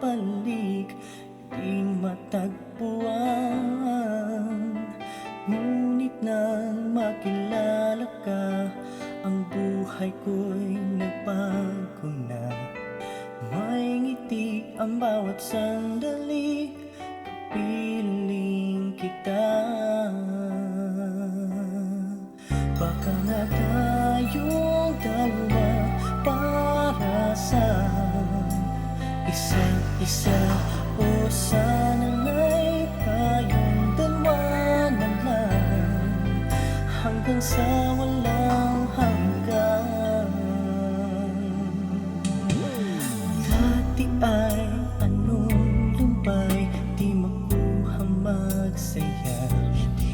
makabalik, di matagpuan. Ngunit nang makilala ka, ang buhay ko'y nagbago na. May ngiti ang bawat sandali, kapiling kita. Baka nga tayong dalawa para sa isa't isa, o sana'y tayong dalawa na lang hanggang sa walang hanggan. Dati ay anong lumbay, di makuha magsaya.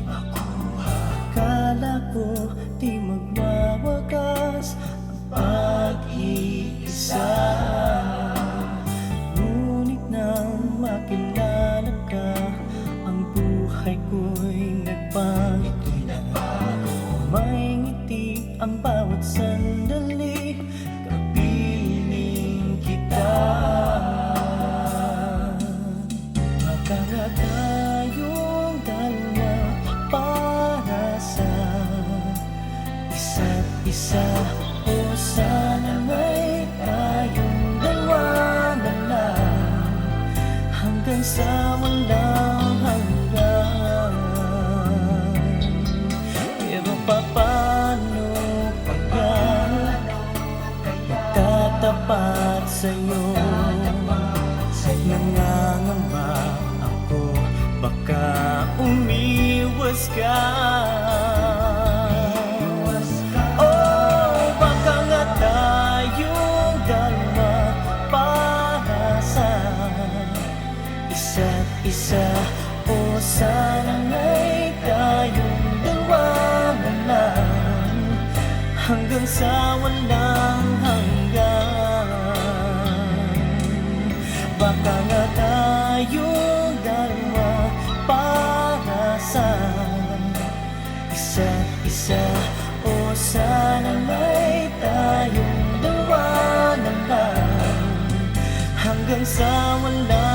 Akala ko di magwawagas ang pag-iisa. Ngunit nang makilala ka, ang buhay ko'y nagbago na. May ngiti ang bawat sandali, kapiling kita. Baka nga tayong dalawa para sa isa't isa, o sana'y tayong dalawa na lang hanggang sa walang hanggan. Pero paano kaya magtatapat sa'yo? Nangangamba ako, baka umiwas ka. Oh, baka nga tayong dalawa para sa isa't isa, o sana'y tayong dalawa na lang hanggang sa walang hanggan. Baka nga tayong dalawa para sa isa't isa, o sana'y tayong dalawa na lang hanggang sa walang